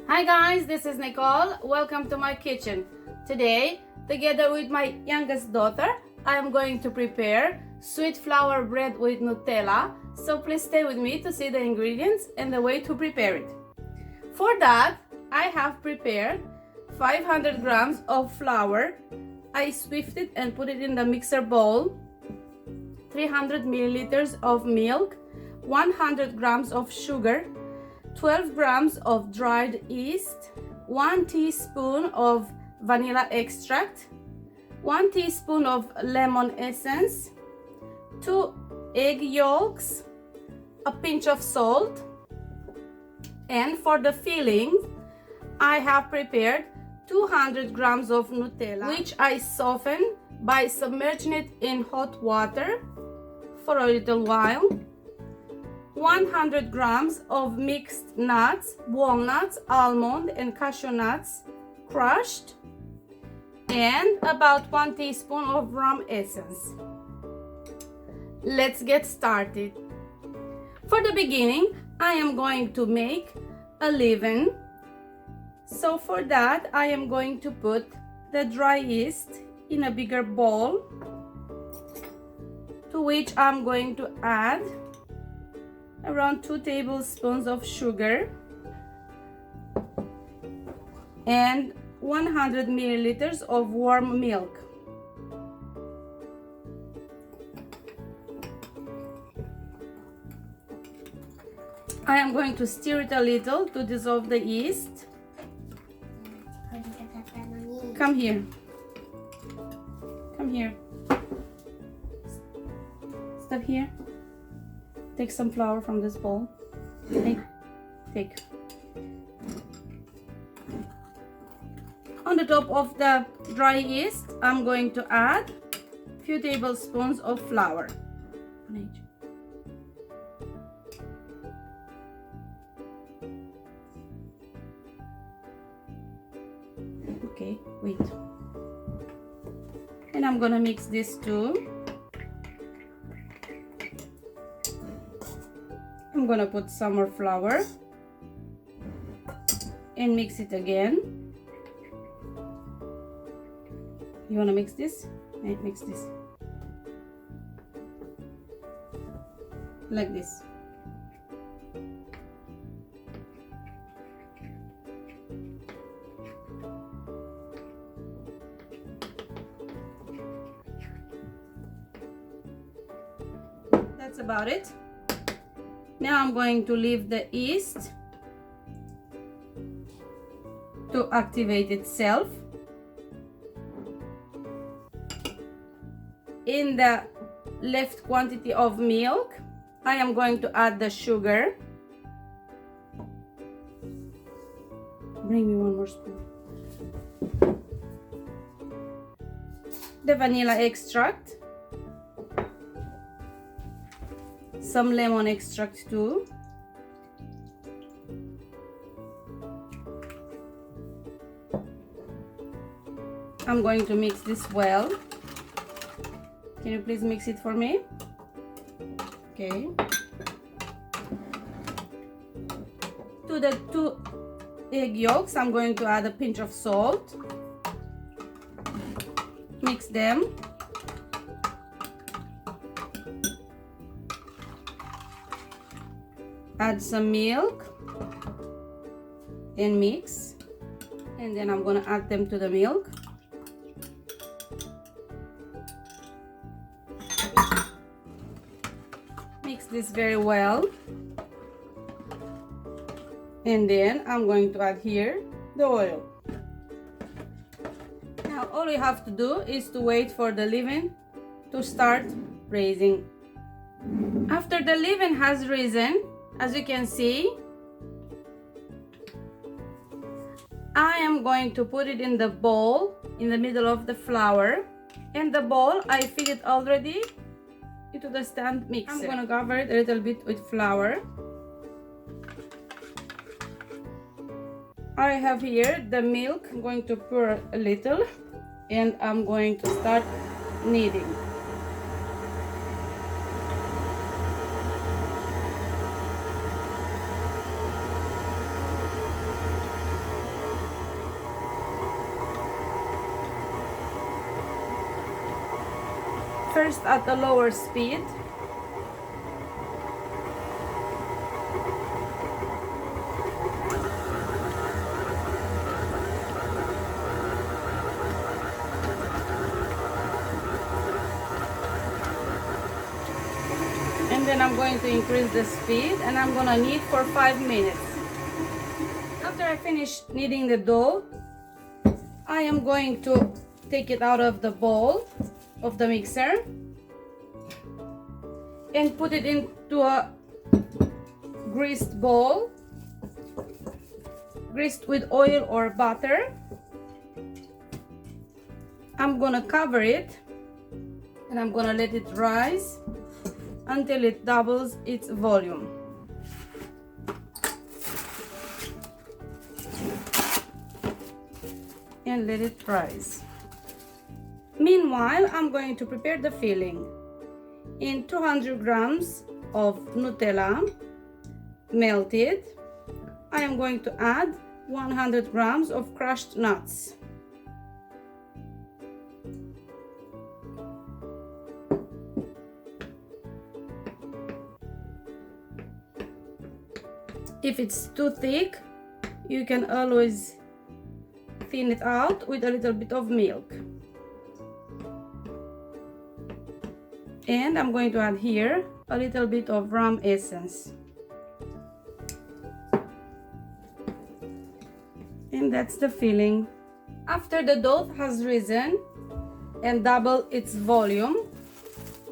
Hi guys, this is Nicole. Welcome to my kitchen. Today, together with my youngest daughter, I am going to prepare sweet flour bread with Nutella. So please stay with me to see the ingredients and the way to prepare it. For that, I have prepared 500 grams of flour. I swift it and put it in the mixer bowl. 300 milliliters of milk, 100 grams of sugar, 12 grams of dried yeast, 1 teaspoon of vanilla extract, 1 teaspoon of lemon essence, 2 egg yolks, a pinch of salt. And for the filling, I have prepared 200 grams of Nutella, which I soften by submerging it in hot water for a little while. 100 grams of mixed nuts, walnuts, almond and cashew nuts crushed, and about 1 teaspoon of rum essence. Let's get started. For the beginning, I am going to make a leaven. So for that, I am going to put the dry yeast in a bigger bowl, to which I'm going to add around 2 tablespoons of sugar and 100 milliliters of warm milk. I am going to stir it a little to dissolve the yeast. Come here. Come here. Step here. Take some flour from this bowl. Take. On the top of the dry yeast, I'm going to add a few tablespoons of flour. Okay, wait. And I'm gonna mix this too. I'm gonna put some more flour and mix it again. You wanna mix this? Mix this like this. That's about it. Now I'm going to leave the yeast to activate itself. In the left quantity of milk, I am going to add the sugar. Bring me one more spoon. The vanilla extract. Some lemon extract too. I'm going to mix this well. Can you please mix it for me? Okay. To the 2 egg yolks, I'm going to add a pinch of salt. Mix them. Add some milk and mix, and then I'm gonna add them to the milk. Mix this very well, and then I'm going to add here the oil. Now all you have to do is to wait for the leaven to start rising. After the leaven has risen, as you can see, I am going to put it in the bowl in the middle of the flour. And the bowl, I fill it already into the stand mixer. I'm going to cover it a little bit with flour. I have here the milk. I'm going to pour a little and I'm going to start kneading. first at a lower speed. And then I'm going to increase the speed and I'm gonna knead for 5 minutes. After I finish kneading the dough, I am going to take it out of the bowl of the mixer and put it into a greased bowl, greased with oil or butter. I'm gonna cover it and I'm gonna let it rise until it doubles its volume. And let it rise. Meanwhile, I'm going to prepare the filling. In 200 grams of Nutella melted, I am going to add 100 grams of crushed nuts. If it's too thick, you can always thin it out with a little bit of milk. And I'm going to add here a little bit of rum essence. And that's the filling. After the dough has risen and doubled its volume,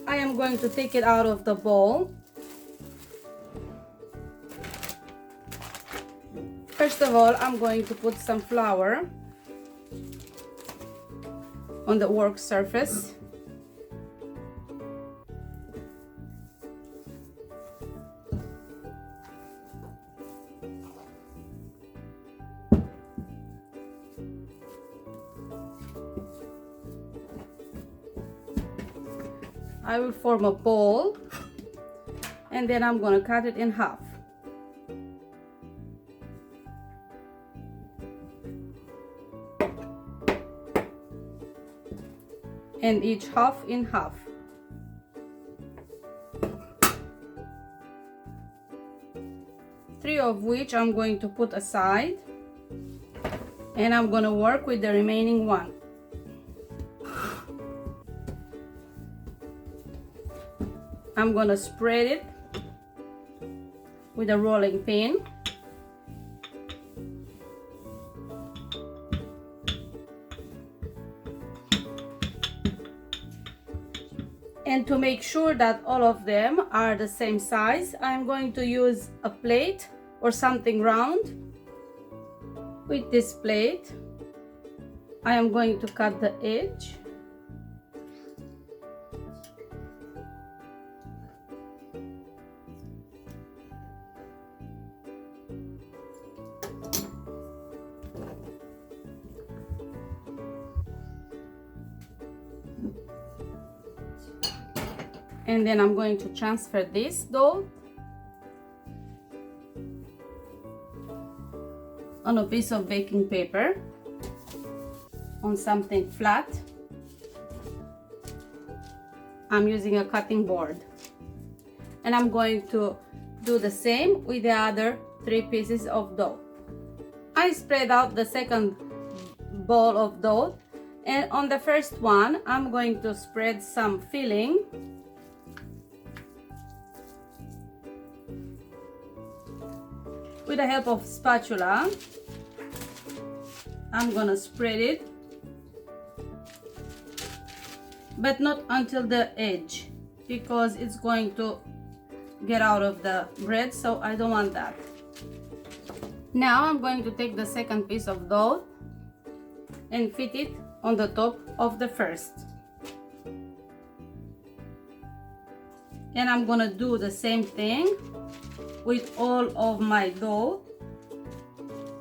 I am going to take it out of the bowl. First of all, I'm going to put some flour on the work surface. I will form a ball and then I'm going to cut it in half. And each half in half. Three of which I'm going to put aside and I'm going to work with the remaining one. I'm going to spread it with a rolling pin. And to make sure that all of them are the same size, I'm going to use a plate or something round. With this plate, I am going to cut the edge. And then I'm going to transfer this dough on a piece of baking paper, on something flat. I'm using a cutting board. And I'm going to do the same with the other 3 pieces of dough. I spread out the second ball of dough, and on the first one, I'm going to spread some filling. With the help of spatula, I'm gonna spread it, but not until the edge, because it's going to get out of the bread, so I don't want that. Now I'm going to take the second piece of dough and fit it on the top of the first. And I'm gonna do the same thing with all of my dough,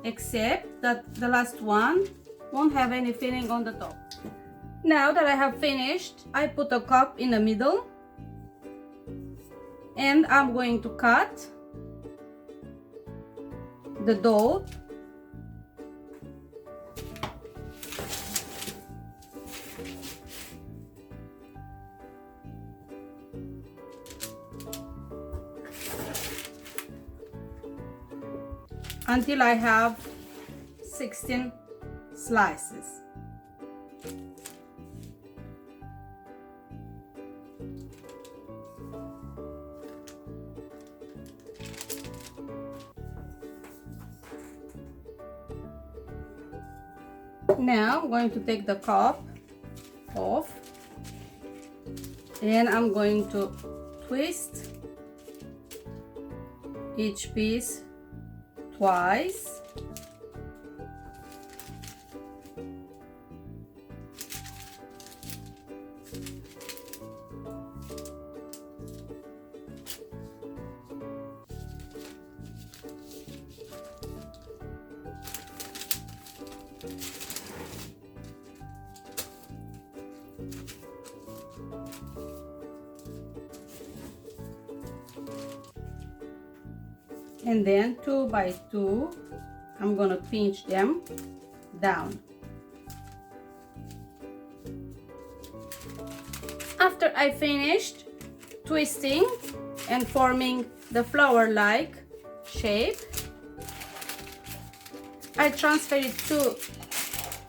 except that the last one won't have any filling on the top. Now that I have finished, I put a cup in the middle and I'm going to cut the dough until I have 16 slices. Now I'm going to take the cup off and I'm going to twist each piece twice. And then 2 by 2, I'm gonna pinch them down. After I finished twisting and forming the flower-like shape, I transfer it to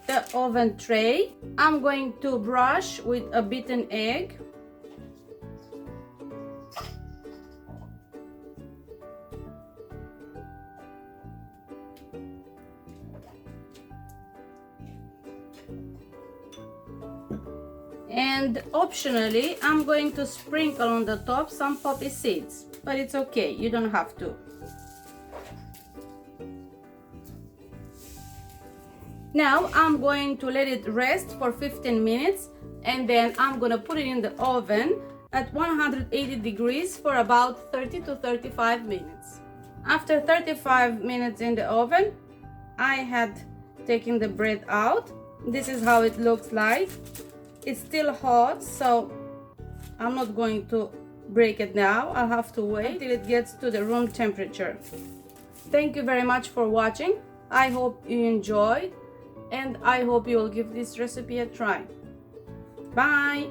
the oven tray. I'm going to brush with a beaten egg. And optionally, I'm going to sprinkle on the top some poppy seeds, but it's okay, you don't have to. Now I'm going to let it rest for 15 minutes and then I'm gonna put it in the oven at 180 degrees for about 30 to 35 minutes. After 35 minutes in the oven, I had taken the bread out. This is how it looks like. It's still hot, so I'm not going to break it now. I'll have to wait until it gets to the room temperature. Thank you very much for watching. I hope you enjoyed, and I hope you will give this recipe a try. Bye!